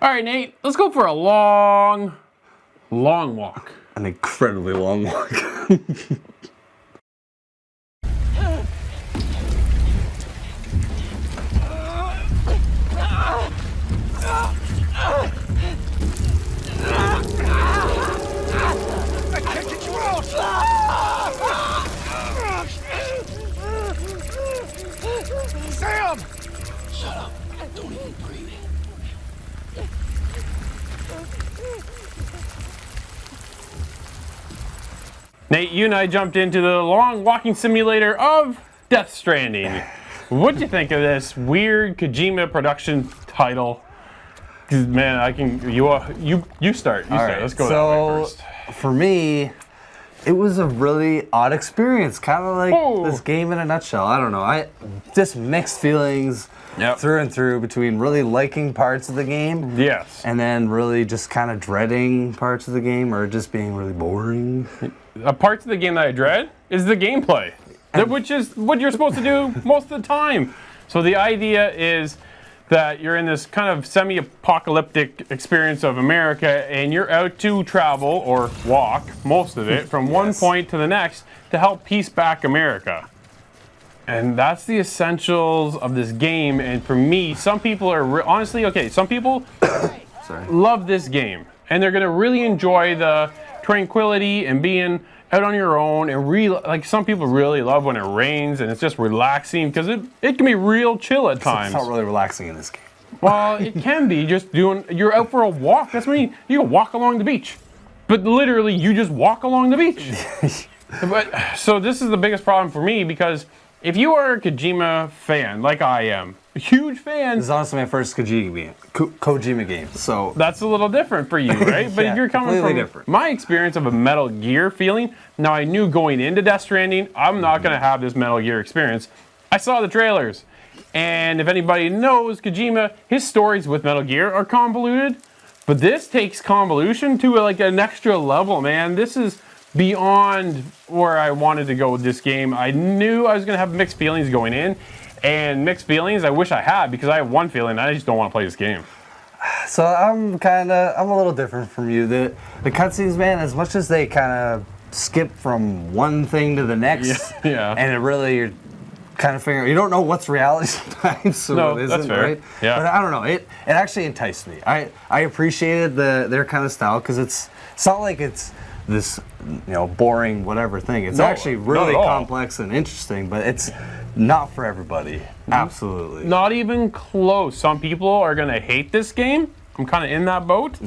All right, Nate, let's go for a long walk. An incredibly long walk. Sam! Shut up. Don't even breathe. Nate, you and I jumped into the long walking simulator of Death Stranding. What'd you think of this weird Kojima production title? 'Cause, man, you start. You start. Let's go that way first. For me, it was a really odd experience, kind of like this game in a nutshell. I don't know. I just mixed feelings through and through between really liking parts of the game, Yes. and then really just kind of dreading parts of the game, or just being really boring. Parts of the game that I dread is the gameplay, which is what you're supposed to do most of the time. So the idea is that you're in this kind of semi-apocalyptic experience of America, and you're out to travel or walk most of it from one point to the next to help piece back America. And that's the essentials of this game. And for me, some people are honestly okay. Some people love this game, and they're gonna really enjoy the tranquility and being out on your own, and like some people really love when it rains and it's just relaxing because it can be real chill at times. It's not really relaxing in this game. Well, it can be you're out for a walk. That's when you can walk along the beach, but literally you just walk along the beach. So this is the biggest problem for me, because if you are a Kojima fan like I am, a huge fan. This is honestly my first Kojima game, so That's a little different for you, right? But Yeah, if you're coming completely from different. my experience of a Metal Gear feeling, now I knew going into Death Stranding, I'm not going to have this Metal Gear experience. I saw the trailers, and if anybody knows Kojima, his stories with Metal Gear are convoluted, but this takes convolution to like an extra level, man. This is beyond where I wanted to go with this game. I knew I was going to have mixed feelings going in. And mixed feelings, I wish I had, because I have one feeling, I just don't want to play this game. So I'm a little different from you. The cutscenes, man, as much as they kind of skip from one thing to the next, Yeah. and it really, you're kind of figuring, you don't know what's reality sometimes, so No, it that's isn't, fair. right? Yeah. But I don't know, it actually enticed me. I appreciated their kind of style, because it's not like it's this, boring whatever thing. It's No, actually not really at all. complex and interesting, but it's not for everybody. Absolutely. Not even close. Some people are going to hate this game. I'm kind of in that boat.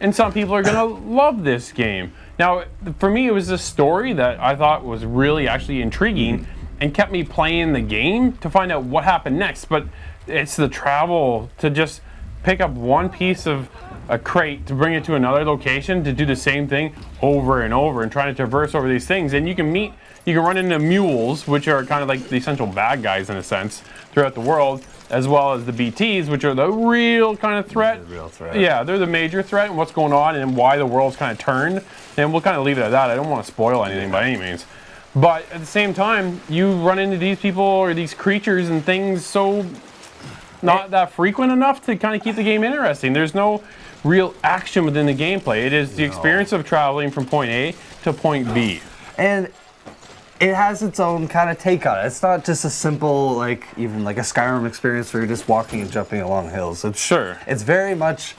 And some people are going to love this game. Now, for me, it was a story that I thought was really actually intriguing and kept me playing the game to find out what happened next. But it's the travel to just pick up one piece of a crate to bring it to another location to do the same thing over and over and trying to traverse over these things. And you can run into mules, which are kind of like the essential bad guys in a sense throughout the world, as well as the BTs, which are the real kind of threat. The real threat. Yeah, they're the major threat and what's going on and why the world's kind of turned. And we'll kind of leave it at that. I don't want to spoil anything by any means. But at the same time, you run into these people or these creatures and things so not that frequent enough to kind of keep the game interesting. There's no real action within the gameplay. It is the experience of traveling from point A to point B. And it has its own kind of take on it. It's not just a simple, even like a Skyrim experience where you're just walking and jumping along hills. It's very much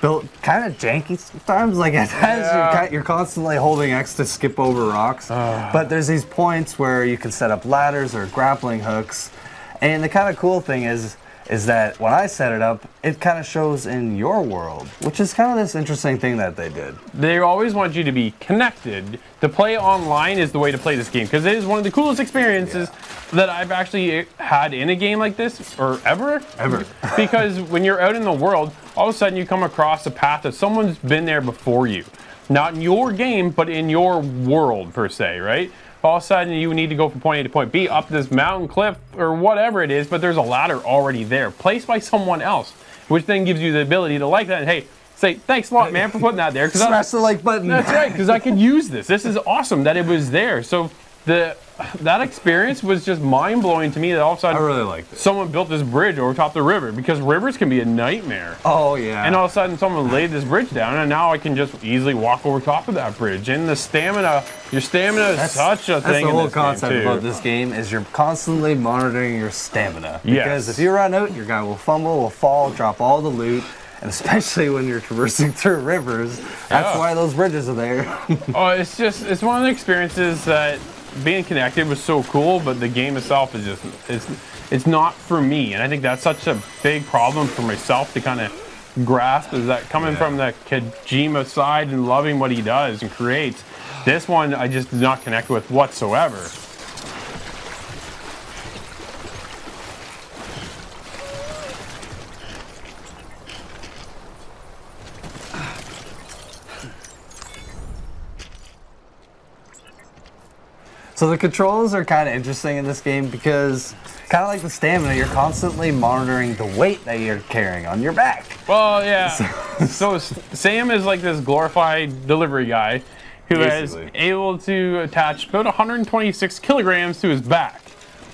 built kind of janky sometimes. Like it has, you're constantly holding X to skip over rocks. But there's these points where you can set up ladders or grappling hooks. And the kind of cool thing is that when I set it up, it kind of shows in your world, which is kind of this interesting thing that they did. They always want you to be connected. To play online is the way to play this game, because it is one of the coolest experiences that I've actually had in a game like this, or ever. Because when you're out in the world, all of a sudden you come across a path that someone's been there before you. Not in your game, but in your world per se, right? All of a sudden you need to go from point A to point B up this mountain cliff or whatever it is, but there's a ladder already there, placed by someone else, which then gives you the ability to like that and hey, say thanks a lot, man, for putting that there. Smash the like button. That's right, because I could use this. This is awesome that it was there. So the that experience was just mind blowing to me. That all of a sudden, I really liked it. someone built this bridge over top the river, because rivers can be a nightmare. Oh yeah. And all of a sudden, someone laid this bridge down, and now I can just easily walk over top of that bridge. And the stamina, your stamina is such a thing. That's the in whole this game, concept too. about this game is you're constantly monitoring your stamina. Because Yes. if you run out, your guy will fumble, will fall, drop all the loot. And especially when you're traversing through rivers, that's Yeah. why those bridges are there. Oh, it's one of the experiences that being connected was so cool, but the game itself is just it's not for me. And I think that's such a big problem for myself to kind of grasp, is that coming from the Kojima side and loving what he does and creates. This one I just did not connect with whatsoever. So the controls are kind of interesting in this game because, kind of like the stamina, you're constantly monitoring the weight that you're carrying on your back. Well, yeah. So Sam is like this glorified delivery guy who Basically. is able to attach about 126 kilograms to his back,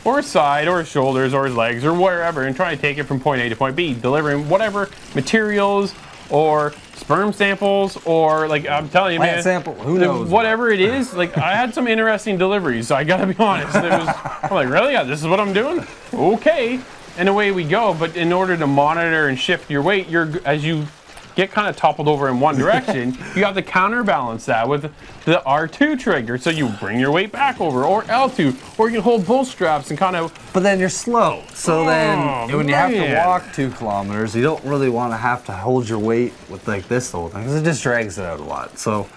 or his side, or his shoulders, or his legs, or wherever, and try to take it from point A to point B, delivering whatever materials or sperm samples, or like I'm telling you, Plant man, sample, who knows? whatever it is. Like I had some interesting deliveries, so I gotta be honest. I'm like, really? Yeah, this is what I'm doing? Okay. And away we go. But in order to monitor and shift your weight, as you get kind of toppled over in one direction, you have to counterbalance that with the R2 trigger. So you bring your weight back over, or L2, or you can hold both straps and kind of. But then you're slow. So then when you have to man. walk 2 kilometers, you don't really want to have to hold your weight with like this the whole time because it just drags it out a lot. So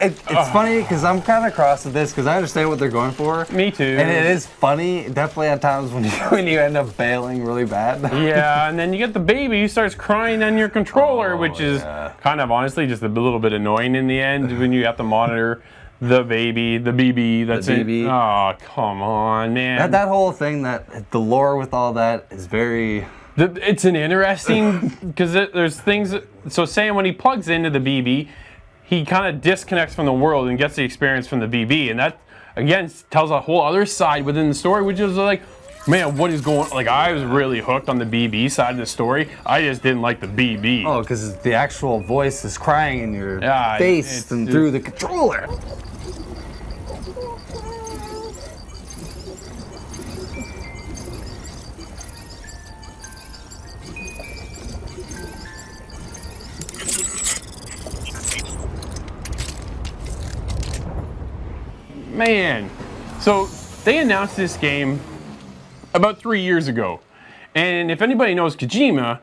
it's funny because I'm kind of cross with this because I understand what they're going for. Me too. And it is funny, definitely at times when you end up bailing really bad. Yeah, and then you get the baby who starts crying on your controller, which is kind of honestly just a little bit annoying in the end when you have to monitor the baby, the BB. That's The it. BB. Oh, come on, man. That whole thing, that the lore with all that is very. It's an interesting because there's things. So Sam, when he plugs into the BB, he kind of disconnects from the world and gets the experience from the BB, and that again tells a whole other side within the story, which is like, man, what is going? Like I was really hooked on the BB side of the story. I just didn't like the BB. Oh, because the actual voice is crying in your Yeah, face and through the controller. Man, so they announced this game about 3 years ago, and if anybody knows Kojima,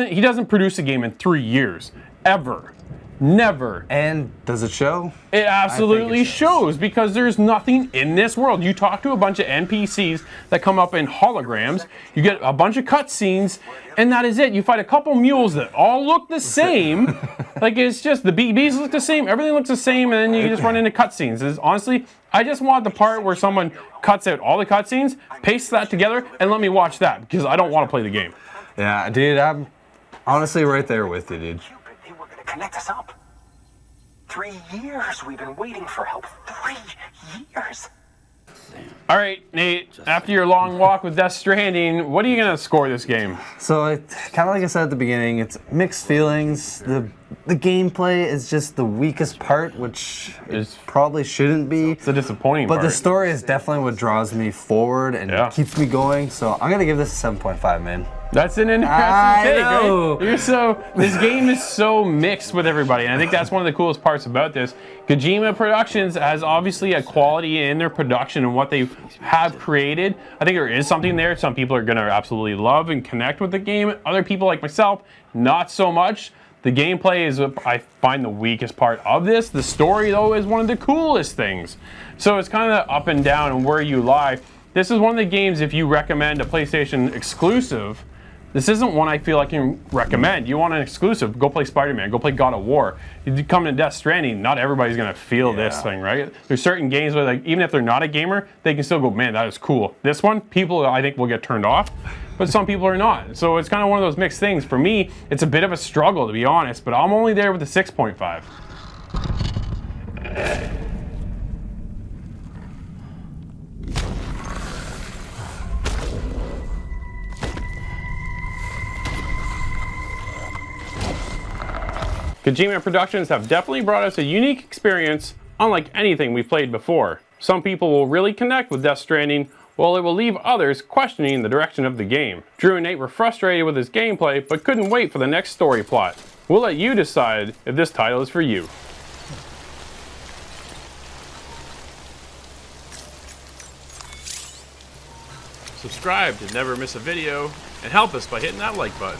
he doesn't produce a game in 3 years, ever, never. And does it show? It absolutely it shows, because there's nothing in this world. You talk to a bunch of NPCs that come up in holograms, you get a bunch of cutscenes, and that is it. You fight a couple mules that all look the same. Like, it's just the BBs look the same, everything looks the same, and then you just run into cutscenes. Honestly, I just want the part where someone cuts out all the cutscenes, pastes that together, and let me watch that, because I don't want to play the game. Yeah, dude, I'm honestly right there with you, dude. They were gonna connect us up. 3 years we've been waiting for help. 3 years. All right, Nate, after your long walk with Death Stranding, what are you going to score this game? So, kind of like I said at the beginning, it's mixed feelings. The gameplay is just the weakest part, which it probably shouldn't be. It's a disappointing But part. the story is definitely what draws me forward and keeps me going. So I'm gonna give this a 7.5, man. That's an interesting take, right? This game is so mixed with everybody, and I think that's one of the coolest parts about this. Kojima Productions has obviously a quality in their production and what they have created. I think there is something there. Some people are going to absolutely love and connect with the game. Other people like myself, not so much. The gameplay is what I find the weakest part of this. The story, though, is one of the coolest things. So it's kind of up and down and where you lie. This is one of the games, if you recommend a PlayStation exclusive, this isn't one I feel I can recommend. You want an exclusive, go play Spider-Man, go play God of War. You come to Death Stranding, not everybody's gonna feel this thing, right? There's certain games where, like, even if they're not a gamer, they can still go, man, that is cool. This one, people I think will get turned off, but some people are not. So it's kind of one of those mixed things. For me, it's a bit of a struggle, to be honest, but I'm only there with a 6.5. Kojima Productions have definitely brought us a unique experience unlike anything we've played before. Some people will really connect with Death Stranding, while it will leave others questioning the direction of the game. Drew and Nate were frustrated with his gameplay, but couldn't wait for the next story plot. We'll let you decide if this title is for you. Subscribe to never miss a video, and help us by hitting that like button.